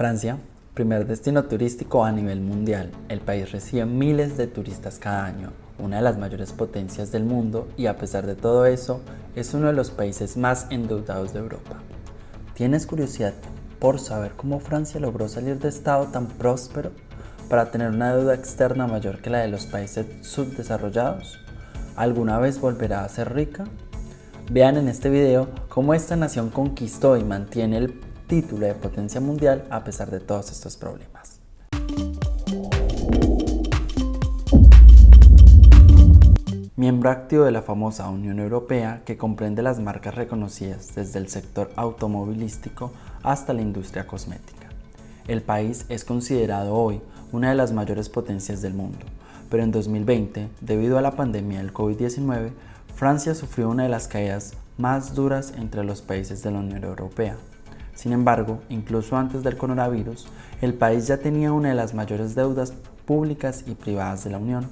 Francia, primer destino turístico a nivel mundial. El país recibe miles de turistas cada año, una de las mayores potencias del mundo y a pesar de todo eso, es uno de los países más endeudados de Europa. ¿Tienes curiosidad por saber cómo Francia logró salir de estado tan próspero para tener una deuda externa mayor que la de los países subdesarrollados? ¿Alguna vez volverá a ser rica? Vean en este video cómo esta nación conquistó y mantiene el título de potencia mundial a pesar de todos estos problemas. Miembro activo de la famosa Unión Europea, que comprende las marcas reconocidas desde el sector automovilístico hasta la industria cosmética. El país es considerado hoy una de las mayores potencias del mundo, pero en 2020, debido a la pandemia del COVID-19, Francia sufrió una de las caídas más duras entre los países de la Unión Europea. Sin embargo, incluso antes del coronavirus, el país ya tenía una de las mayores deudas públicas y privadas de la Unión,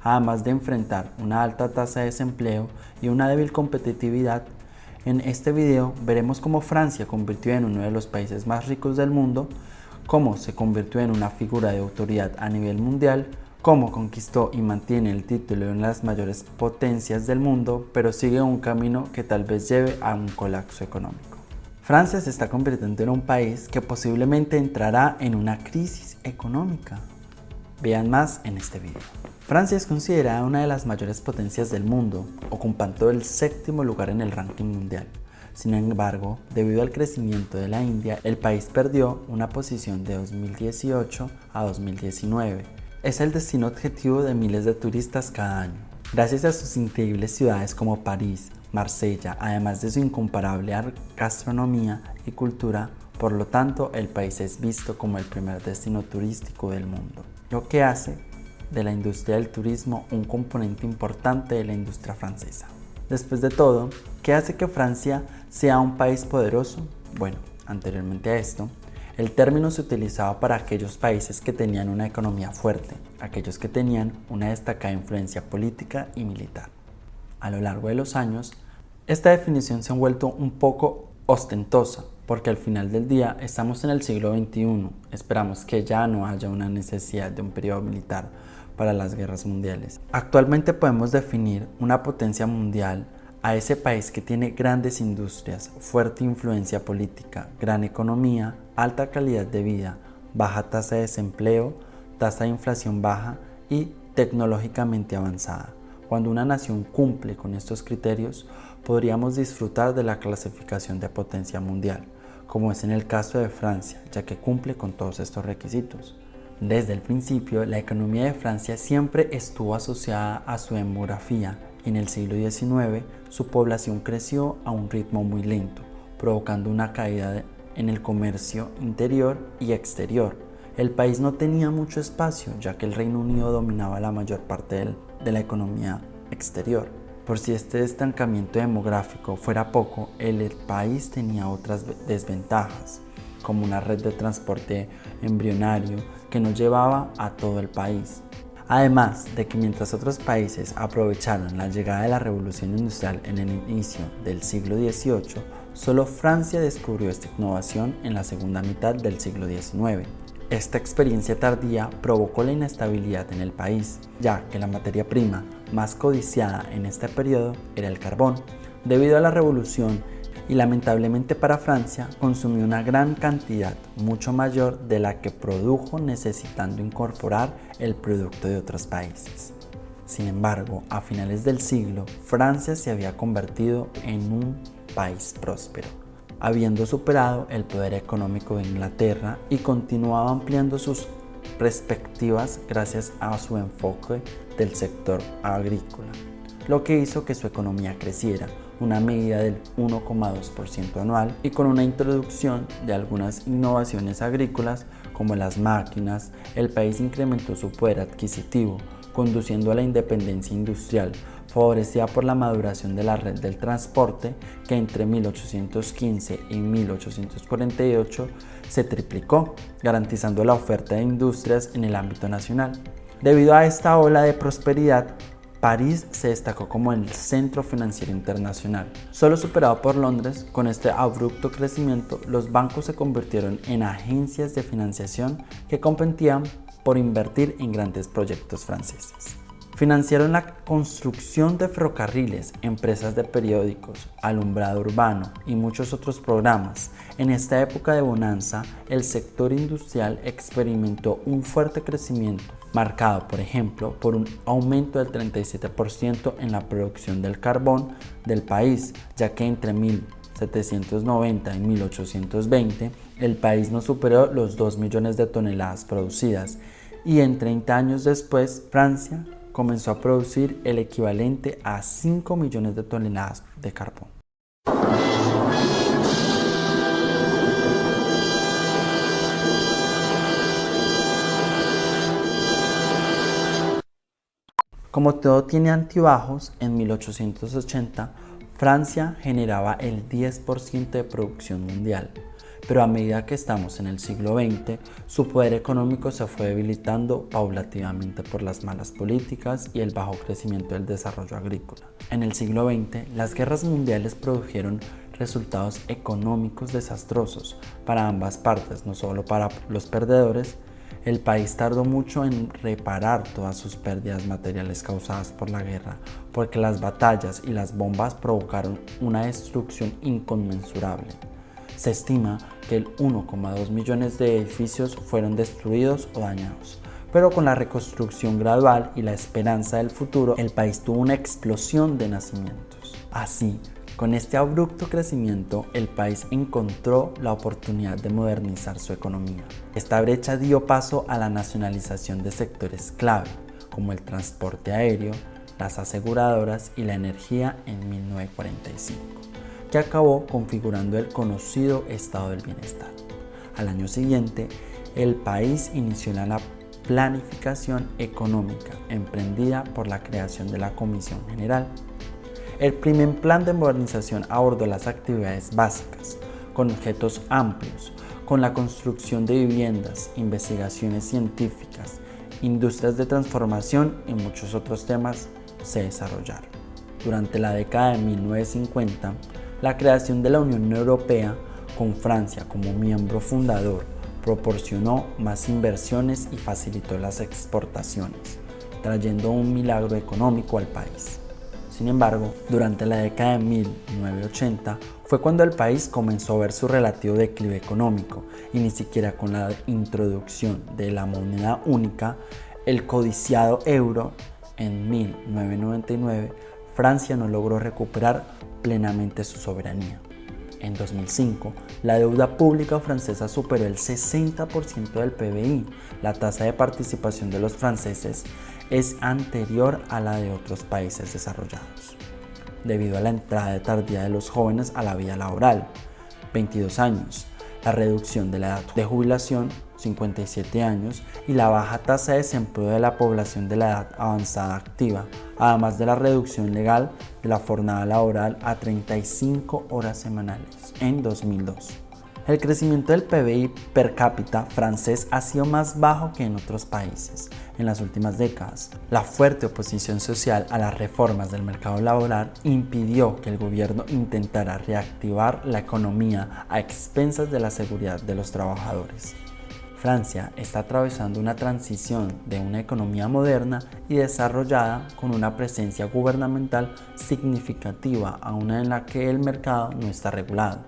además de enfrentar una alta tasa de desempleo y una débil competitividad. En este video veremos cómo Francia convirtió en uno de los países más ricos del mundo, cómo se convirtió en una figura de autoridad a nivel mundial, cómo conquistó y mantiene el título de una de las mayores potencias del mundo, pero sigue un camino que tal vez lleve a un colapso económico. Francia se está convirtiendo en un país que posiblemente entrará en una crisis económica. Vean más en este video. Francia es considerada una de las mayores potencias del mundo, ocupando el 7º lugar en el ranking mundial. Sin embargo, debido al crecimiento de la India, el país perdió una posición de 2018 a 2019. Es el destino objetivo de miles de turistas cada año. Gracias a sus increíbles ciudades como París, Marsella, además de su incomparable gastronomía y cultura, por lo tanto, el país es visto como el primer destino turístico del mundo, lo que hace de la industria del turismo un componente importante de la industria francesa. Después de todo, ¿qué hace que Francia sea un país poderoso? Bueno, anteriormente a esto, el término se utilizaba para aquellos países que tenían una economía fuerte, aquellos que tenían una destacada influencia política y militar. A lo largo de los años, esta definición se ha vuelto un poco ostentosa, porque al final del día estamos en el siglo XXI. Esperamos que ya no haya una necesidad de un periodo militar para las guerras mundiales. Actualmente podemos definir una potencia mundial a ese país que tiene grandes industrias, fuerte influencia política, gran economía, alta calidad de vida, baja tasa de desempleo, tasa de inflación baja y tecnológicamente avanzada. Cuando una nación cumple con estos criterios, podríamos disfrutar de la clasificación de potencia mundial, como es en el caso de Francia, ya que cumple con todos estos requisitos. Desde el principio, la economía de Francia siempre estuvo asociada a su demografía. En el siglo XIX, su población creció a un ritmo muy lento, provocando una caída en el comercio interior y exterior. El país no tenía mucho espacio, ya que el Reino Unido dominaba la mayor parte de la economía exterior. Por si este estancamiento demográfico fuera poco, el país tenía otras desventajas, como una red de transporte embrionario que no llevaba a todo el país. Además de que mientras otros países aprovecharon la llegada de la revolución industrial en el inicio del siglo XVIII, solo Francia descubrió esta innovación en la segunda mitad del siglo XIX. Esta experiencia tardía provocó la inestabilidad en el país, ya que la materia prima más codiciada en este periodo era el carbón. Debido a la revolución y lamentablemente para Francia, consumió una gran cantidad, mucho mayor de la que produjo, necesitando incorporar el producto de otros países. Sin embargo, a finales del siglo, Francia se había convertido en un país próspero, habiendo superado el poder económico de Inglaterra y continuaba ampliando sus perspectivas gracias a su enfoque del sector agrícola, lo que hizo que su economía creciera, una medida del 1,2% anual, y con una introducción de algunas innovaciones agrícolas como las máquinas, el país incrementó su poder adquisitivo, conduciendo a la independencia industrial, favorecida por la maduración de la red del transporte, que entre 1815 y 1848 se triplicó, garantizando la oferta de industrias en el ámbito nacional. Debido a esta ola de prosperidad, París se destacó como el centro financiero internacional. Solo superado por Londres, con este abrupto crecimiento, los bancos se convirtieron en agencias de financiación que competían por invertir en grandes proyectos franceses. Financiaron la construcción de ferrocarriles, empresas de periódicos, alumbrado urbano y muchos otros programas. En esta época de bonanza, el sector industrial experimentó un fuerte crecimiento, marcado, por ejemplo, por un aumento del 37% en la producción del carbón del país, ya que entre 1790 y 1820 el país no superó los 2 millones de toneladas producidas, y en 30 años después, Francia comenzó a producir el equivalente a 5 millones de toneladas de carbón. Como todo tiene altibajos, en 1880 Francia generaba el 10% de producción mundial, pero a medida que estamos en el siglo XX, su poder económico se fue debilitando paulatinamente por las malas políticas y el bajo crecimiento del desarrollo agrícola. En el siglo XX, las guerras mundiales produjeron resultados económicos desastrosos para ambas partes, no solo para los perdedores. El país tardó mucho en reparar todas sus pérdidas materiales causadas por la guerra, porque las batallas y las bombas provocaron una destrucción inconmensurable. Se estima que el 1,2 millones de edificios fueron destruidos o dañados, pero con la reconstrucción gradual y la esperanza del futuro, el país tuvo una explosión de nacimientos. Así, con este abrupto crecimiento, el país encontró la oportunidad de modernizar su economía. Esta brecha dio paso a la nacionalización de sectores clave, como el transporte aéreo, las aseguradoras y la energía en 1945, que acabó configurando el conocido estado del bienestar. Al año siguiente, el país inició la planificación económica emprendida por la creación de la Comisión General. El primer plan de modernización abordó las actividades básicas, con objetos amplios, con la construcción de viviendas, investigaciones científicas, industrias de transformación y muchos otros temas se desarrollaron. Durante la década de 1950, la creación de la Unión Europea, con Francia como miembro fundador, proporcionó más inversiones y facilitó las exportaciones, trayendo un milagro económico al país. Sin embargo, durante la década de 1980 fue cuando el país comenzó a ver su relativo declive económico, y ni siquiera con la introducción de la moneda única, el codiciado euro, en 1999, Francia no logró recuperar plenamente su soberanía. En 2005, la deuda pública francesa superó el 60% del PBI. La tasa de participación de los franceses es anterior a la de otros países desarrollados, debido a la entrada tardía de los jóvenes a la vida laboral, 22 años, la reducción de la edad de jubilación, 57 años, y la baja tasa de desempleo de la población de la edad avanzada activa, además de la reducción legal de la jornada laboral a 35 horas semanales en 2002. El crecimiento del PBI per cápita francés ha sido más bajo que en otros países en las últimas décadas. La fuerte oposición social a las reformas del mercado laboral impidió que el gobierno intentara reactivar la economía a expensas de la seguridad de los trabajadores. Francia está atravesando una transición de una economía moderna y desarrollada con una presencia gubernamental significativa a una en la que el mercado no está regulado.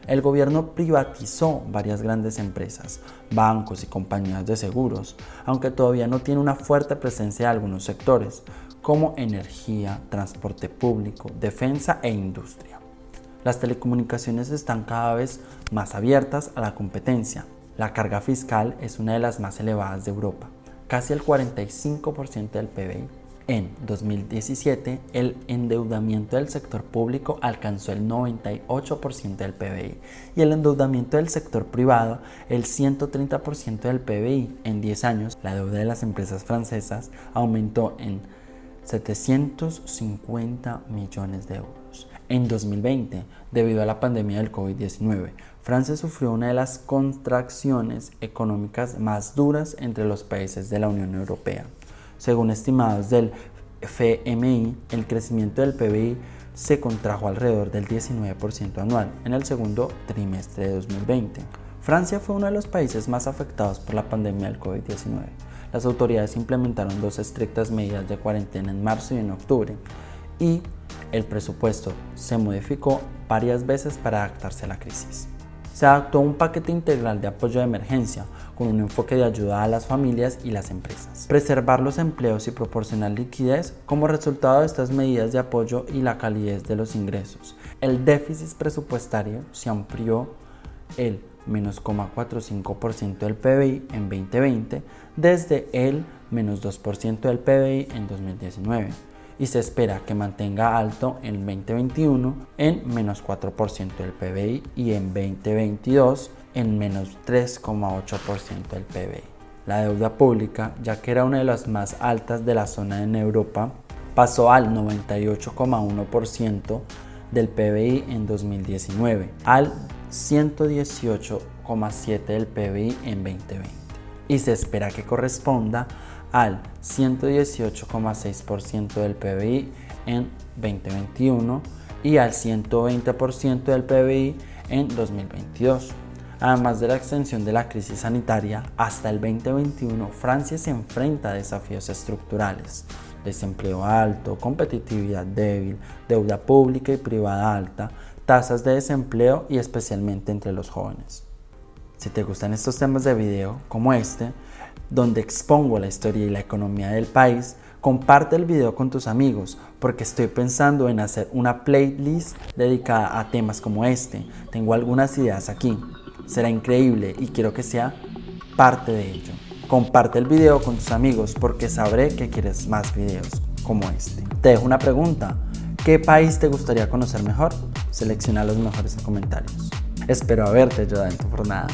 El gobierno privatizó varias grandes empresas, bancos y compañías de seguros, aunque todavía no tiene una fuerte presencia en algunos sectores, como energía, transporte público, defensa e industria. Las telecomunicaciones están cada vez más abiertas a la competencia. La carga fiscal es una de las más elevadas de Europa, casi el 45% del PBI. En 2017, el endeudamiento del sector público alcanzó el 98% del PBI y el endeudamiento del sector privado el 130% del PBI. En 10 años, la deuda de las empresas francesas aumentó en 750 millones de euros. En 2020, debido a la pandemia del COVID-19, Francia sufrió una de las contracciones económicas más duras entre los países de la Unión Europea. Según estimados del FMI, el crecimiento del PBI se contrajo alrededor del 19% anual en el segundo trimestre de 2020. Francia fue uno de los países más afectados por la pandemia del COVID-19. Las autoridades implementaron 2 estrictas medidas de cuarentena en marzo y en octubre, y el presupuesto se modificó varias veces para adaptarse a la crisis. Se adoptó un paquete integral de apoyo de emergencia con un enfoque de ayuda a las familias y las empresas. Preservar los empleos y proporcionar liquidez como resultado de estas medidas de apoyo y la calidez de los ingresos. El déficit presupuestario se amplió el menos 0,45% del PBI en 2020 desde el menos 2% del PBI en 2019. Y se espera que mantenga alto en 2021 en menos 4% del PBI y en 2022 en menos 3,8% del PBI. La deuda pública, ya que era una de las más altas de la zona en Europa, pasó al 98,1% del PBI en 2019, al 118,7% del PBI en 2020. Y se espera que corresponda al 118,6% del PBI en 2021 y al 120% del PBI en 2022. Además de la extensión de la crisis sanitaria, hasta el 2021 Francia se enfrenta a desafíos estructurales: desempleo alto, competitividad débil, deuda pública y privada alta, tasas de desempleo y especialmente entre los jóvenes. Si te gustan estos temas de video como este, donde expongo la historia y la economía del país, comparte el video con tus amigos, porque estoy pensando en hacer una playlist dedicada a temas como este. Tengo algunas ideas aquí. Será increíble y quiero que sea parte de ello. Comparte el video con tus amigos porque sabré que quieres más videos como este. Te dejo una pregunta: ¿qué país te gustaría conocer mejor? Selecciona los mejores comentarios. Espero haberte ayudado en tu jornada.